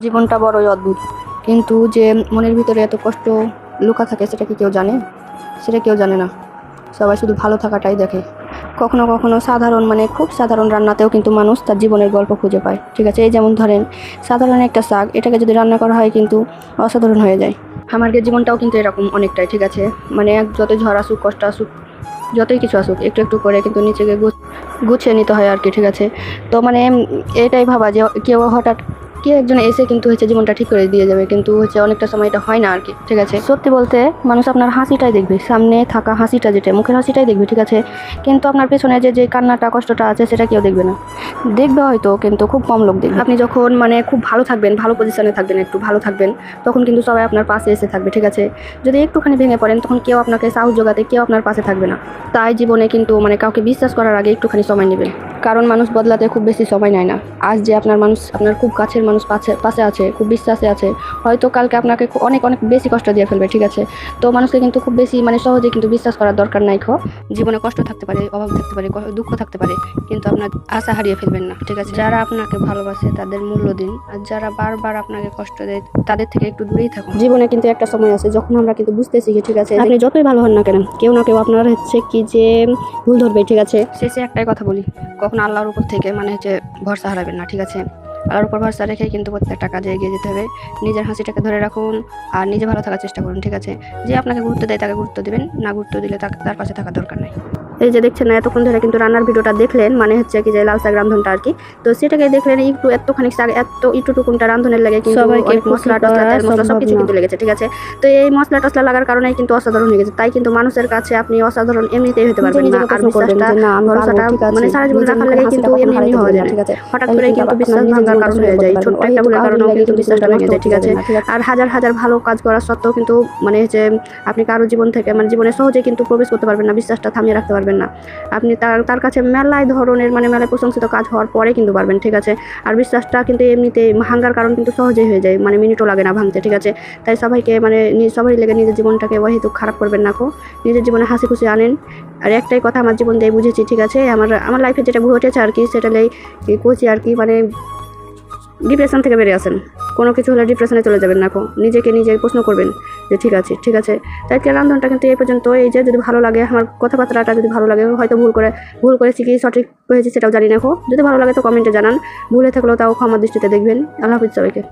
জীবনটা বড়ই অদ্ভুত, কিন্তু যে মনের ভিতরে এত কষ্ট লুকা থাকে সেটা কি কেউ জানে? সেটা কেউ জানে না। সবাই শুধু ভালো থাকাটাই দেখে। কখনো কখনো সাধারণ খুব সাধারণ রান্নাতেও কিন্তু মানুষ তার জীবনের গল্প খুঁজে পায়। ঠিক আছে, এই যেমন ধরেন সাধারণ একটা শাক, এটাকে যদি রান্না করা হয় কিন্তু অসাধারণ হয়ে যায়। আমার জীবনটাও কিন্তু এরকম অনেকটাই। ঠিক আছে, যতই ঝড় আসুক, কষ্ট আসুক, যতই কিছু আসুক, একটু একটু করে কিন্তু নিচেকে গুছিয়ে নিতে হয় আর কি। ঠিক আছে, তো এটাই ভাবা যে কেউ একজন এসে কিন্তু জীবনটা ঠিক করে দিয়ে যাবে, কিন্তু অনেকটা সময় এটা হয় না আর কি। ঠিক আছে, সত্যি বলতে মানুষ আপনার হাসিটাই দেখবে, সামনে থাকা হাসিটা, যেটা মুখের হাসিটাই দেখবে। ঠিক আছে, কিন্তু আপনার পেছনে যে কান্নাটা, কষ্টটা আছে সেটা কেউ দেখবে না। দেখবে হয়তো, কিন্তু খুব কম লোক দেখবে। আপনি যখন খুব ভালো থাকবেন, ভালো পজিশনে থাকবেন, একটু ভালো থাকবেন, তখন কিন্তু সবাই আপনার পাশে এসে থাকবে। ঠিক আছে, যদি একটুখানি ভেঙে পড়েন তখন কেউ আপনাকে সাহস জোগাতে, কেউ আপনার পাশে থাকবে না। তাই জীবনে কিন্তু কাউকে বিশ্বাস করার আগে একটুখানি সময় নেবেন, কারণ মানুষ বদলাতে খুব বেশি সময় নেয় না। আজ যে আপনার খুব কাছের মানুষ পাশে আছে, খুব বিশ্বাসে আছে, হয়তো কালকে আপনাকে অনেক অনেক বেশি কষ্ট দিয়ে ফেলবে। ঠিক আছে, তো মানুষকে কিন্তু খুব বেশি সহজে কিন্তু বিশ্বাস করার দরকার নাই। জীবনে কষ্ট থাকতে পারে, অভাব থাকতে পারে, দুঃখ থাকতে পারে, কিন্তু আপনার আশা হারিয়ে ফেলবেন না। ঠিক আছে, যারা আপনাকে ভালোবাসে তাদের মূল্য দিন, আর যারা বারবার আপনাকে কষ্ট দেয় তাদের থেকে একটু দূরেই থাকুন। জীবনে কিন্তু একটা সময় আছে যখন আমরা কিন্তু বুঝতে শিখি। ঠিক আছে, আপনি যতই ভালো হন না কেন, কেউ না কেউ আপনার কি যে ভুল ধরবে। ঠিক আছে, শেষে একটাই কথা বলি, কখনো আল্লাহর উপর থেকে ভরসা হারাবেন না। ঠিক আছে, আল্লাহর উপর ভরসা রেখে কিন্তু প্রত্যেকটা কাজে এগিয়ে যেতে হবে। নিজের হাসিটাকে ধরে রাখুন আর নিজে ভালো থাকার চেষ্টা করুন। ঠিক আছে, যে আপনাকে গুরুত্ব দেয় তাকে গুরুত্ব দিবেন, না গুরুত্ব দিলে তার পাশে থাকার দরকার নাই। এই যে দেখছেন না, এতক্ষণ ধরে কিন্তু রান্নার ভিডিওটা দেখলেন, কি যে লাল শাক রান্ধনটা আর কি। তো সেটাকে দেখলেন, একটু এতখানি শাক, একটুটুকুনটা রান্ধনের লাগে কিন্তু অনেক মশলা টসলা, তেল মশলা সবকিছু কিন্তু লেগেছে। ঠিক আছে, তো এই মশলা টসলা লাগার কারণেই কিন্তু অসাধারণ হয়ে গেছে। তাই কিন্তু মানুষের কাছে আপনি অসাধারণ এমনিতেই হতে পারবেন না। আর বিশ্বাসটা, ভরসাটা সারা জীবন রাখার লাগে কিন্তু এমনি হওয়া যায় না। হঠাৎ করে কিন্তু বিশ্বাস ভাঙার কারণ হয়ে যায়, ছোট্ট একটা ভুলের কারণেও কিন্তু বিশ্বাসটা ভেঙে যায়। ঠিক আছে, আর হাজার হাজার ভালো কাজ করার সত্ত্বেও কিন্তু আপনি কারো জীবন থেকে জীবনে সহজে কিন্তু প্রবেশ করতে পারবেন না, বিশ্বাসটা থামিয়ে রাখতে পারবেন না। আপনি তার কাছে মেলায় ধরনের মেলায় প্রশংসিত কাজ হওয়ার পরে কিন্তু পারবেন। ঠিক আছে, আর বিশ্বাসটা কিন্তু এমনিতে ভাঙার কারণ কিন্তু সহজেই হয়ে যায়, মিনিটও লাগে না ভাঙতে। ঠিক আছে, তাই সবাইকে সবারই লেগে নিজের জীবনটাকে অহেতুক খারাপ করবেন না। নিজের জীবনে হাসি খুশি আনেন। আর একটাই কথা আমার জীবন দিয়ে বুঝেছি। ঠিক আছে, আমার লাইফে যেটা ঘটেছে আর কি, সেটা করছি আর কি, ডিপ্রেশন থেকে বেরিয়ে আসেন। কোনো কিছু হলে ডিপ্রেশনে চলে যাবেন না। নিজেকে নিজে প্রশ্ন করবেন যে ঠিক আছে। তাই রান্ধনটা কিন্তু এই পর্যন্ত। এই যে যদি ভালো লাগে, আমার কথাবার্তাটা যদি ভালো লাগে, হয়তো ভুল করেছি কি সঠিক হয়েছে সেটাও জানি না। যদি ভালো লাগে তো কমেন্টে জানান, ভুলে থাকলেও তাও ক্ষমার দৃষ্টিতে দেখবেন। আল্লাহ হাফিজ সবাইকে।